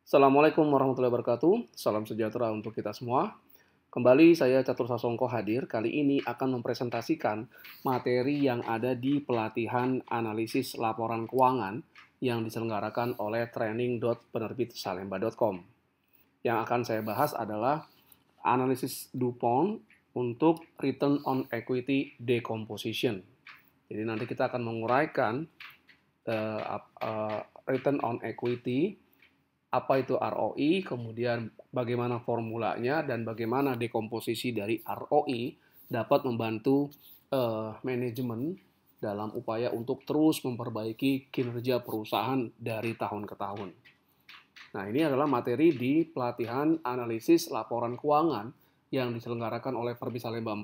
Assalamualaikum warahmatullahi wabarakatuh. Salam sejahtera untuk kita semua. Kembali saya Catur Sasongko hadir. Kali ini akan mempresentasikan materi yang ada di pelatihan analisis laporan keuangan yang diselenggarakan oleh training.penerbitsalemba.com. Yang akan saya bahas adalah analisis DuPont untuk return on equity decomposition. Jadi nanti kita akan menguraikan return on equity, apa itu ROI, kemudian bagaimana formulanya, dan bagaimana dekomposisi dari ROI dapat membantu manajemen dalam upaya untuk terus memperbaiki kinerja perusahaan dari tahun ke tahun. Nah, ini adalah materi di pelatihan analisis laporan keuangan yang diselenggarakan oleh Perbisalemba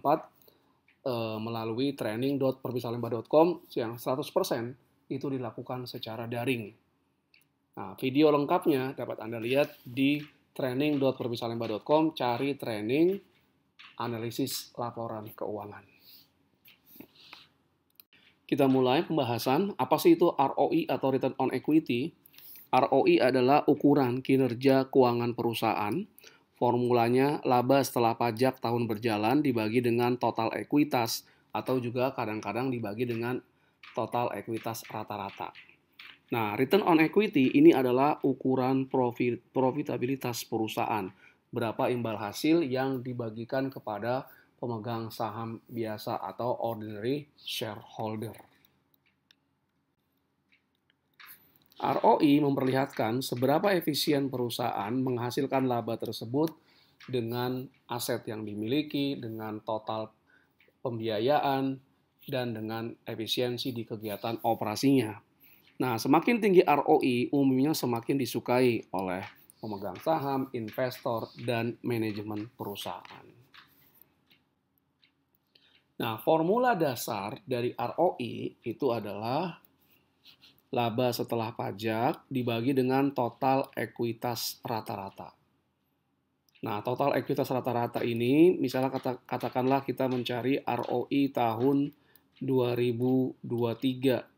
4 melalui training.perbisalemba.com yang 100% itu dilakukan secara daring. Nah, video lengkapnya dapat Anda lihat di training.perbisalemba.com, cari training analisis laporan keuangan. Kita mulai pembahasan, apa sih itu ROI atau Return on Equity? ROI adalah ukuran kinerja keuangan perusahaan. Formulanya laba setelah pajak tahun berjalan dibagi dengan total ekuitas atau juga kadang-kadang dibagi dengan total ekuitas rata-rata. Nah, return on equity ini adalah ukuran profitabilitas perusahaan. Berapa imbal hasil yang dibagikan kepada pemegang saham biasa atau ordinary shareholder. ROI memperlihatkan seberapa efisien perusahaan menghasilkan laba tersebut dengan aset yang dimiliki, dengan total pembiayaan, dan dengan efisiensi di kegiatan operasinya. Nah, semakin tinggi ROI umumnya semakin disukai oleh pemegang saham, investor, dan manajemen perusahaan. Nah, formula dasar dari ROI itu adalah laba setelah pajak dibagi dengan total ekuitas rata-rata. Nah, total ekuitas rata-rata ini, misalnya katakanlah kita mencari ROI tahun 2023.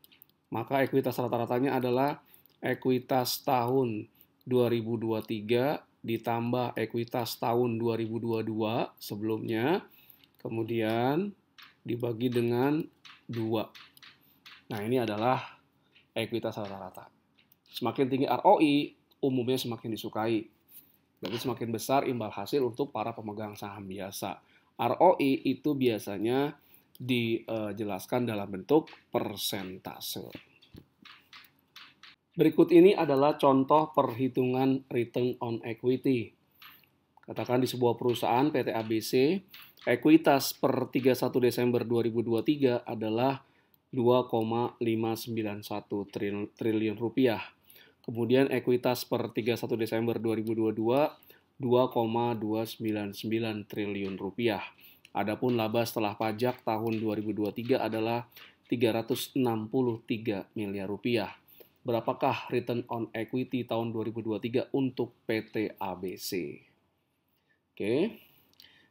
Maka ekuitas rata-ratanya adalah ekuitas tahun 2023 ditambah ekuitas tahun 2022 sebelumnya, kemudian dibagi dengan 2. Nah, ini adalah ekuitas rata-rata. Semakin tinggi ROI, umumnya semakin disukai. Jadi semakin besar imbal hasil untuk para pemegang saham biasa. ROI itu biasanya dijelaskan dalam bentuk persentase. Berikut ini adalah contoh perhitungan return on equity. Katakan di sebuah perusahaan PT ABC, ekuitas per 31 Desember 2023 adalah 2,591 triliun rupiah. Kemudian ekuitas per 31 Desember 2022 2,299 triliun rupiah. Adapun laba setelah pajak tahun 2023 adalah 363 miliar rupiah. Berapakah return on equity tahun 2023 untuk PT ABC? Oke.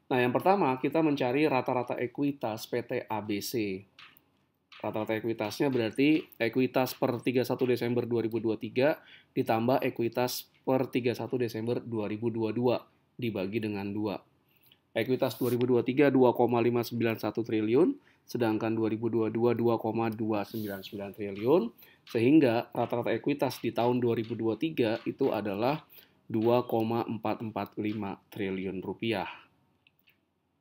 Nah, yang pertama kita mencari rata-rata ekuitas PT ABC. Rata-rata ekuitasnya berarti ekuitas per 31 Desember 2023 ditambah ekuitas per 31 Desember 2022 dibagi dengan 2. Ekuitas 2023 2,591 triliun, sedangkan 2022 2,299 triliun, sehingga rata-rata ekuitas di tahun 2023 itu adalah 2,445 triliun rupiah.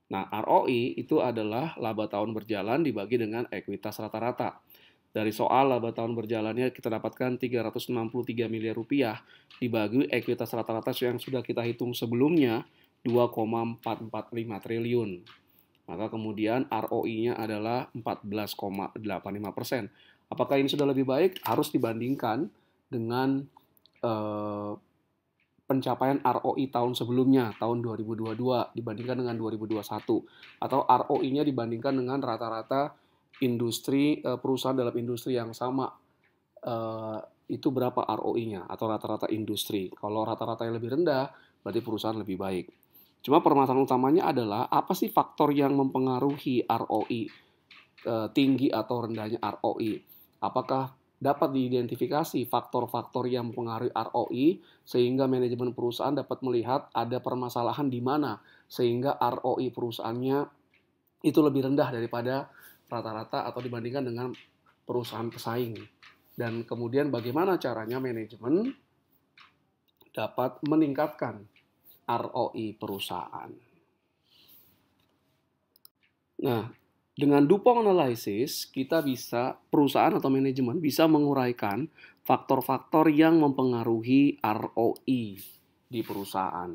Nah, ROI itu adalah laba tahun berjalan dibagi dengan ekuitas rata-rata. Dari soal laba tahun berjalannya kita dapatkan 363 miliar rupiah dibagi ekuitas rata-rata yang sudah kita hitung sebelumnya 2,445 triliun. Maka kemudian ROI-nya adalah 14,85%. Apakah ini sudah lebih baik? Harus dibandingkan dengan pencapaian ROI tahun sebelumnya, tahun 2022 dibandingkan dengan 2021. Atau ROI-nya dibandingkan dengan rata-rata industri, perusahaan dalam industri yang sama. Itu berapa ROI-nya atau rata-rata industri. Kalau rata-rata yang lebih rendah, berarti perusahaan lebih baik. Cuma permasalahan utamanya adalah apa sih faktor yang mempengaruhi ROI tinggi atau rendahnya ROI? Apakah dapat diidentifikasi faktor-faktor yang mempengaruhi ROI sehingga manajemen perusahaan dapat melihat ada permasalahan di mana sehingga ROI perusahaannya itu lebih rendah daripada rata-rata atau dibandingkan dengan perusahaan pesaing. Dan kemudian bagaimana caranya manajemen dapat meningkatkan ROI perusahaan. Nah, dengan DuPont Analysis, perusahaan atau manajemen bisa menguraikan faktor-faktor yang mempengaruhi ROI di perusahaan.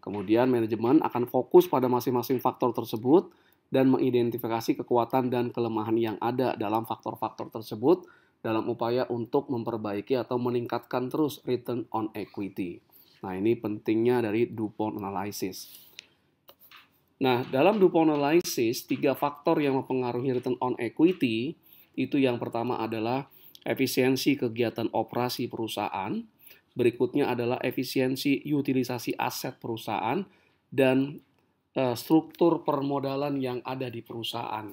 Kemudian manajemen akan fokus pada masing-masing faktor tersebut dan mengidentifikasi kekuatan dan kelemahan yang ada dalam faktor-faktor tersebut dalam upaya untuk memperbaiki atau meningkatkan terus return on equity. Nah, ini pentingnya dari DuPont Analysis. Nah, dalam DuPont Analysis, 3 faktor yang mempengaruhi return on equity, itu yang pertama adalah efisiensi kegiatan operasi perusahaan, berikutnya adalah efisiensi utilisasi aset perusahaan, dan struktur permodalan yang ada di perusahaan.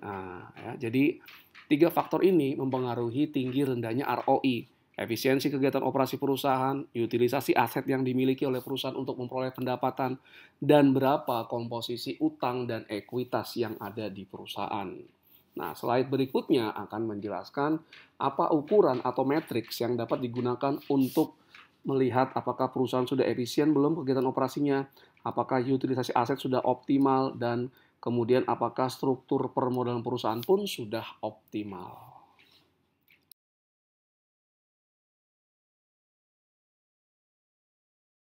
Nah, ya, jadi 3 faktor ini mempengaruhi tinggi rendahnya ROI. Efisiensi kegiatan operasi perusahaan, utilisasi aset yang dimiliki oleh perusahaan untuk memperoleh pendapatan, dan berapa komposisi utang dan ekuitas yang ada di perusahaan. Nah, slide berikutnya akan menjelaskan apa ukuran atau matriks yang dapat digunakan untuk melihat apakah perusahaan sudah efisien belum kegiatan operasinya, apakah utilisasi aset sudah optimal, dan kemudian apakah struktur permodalan perusahaan pun sudah optimal.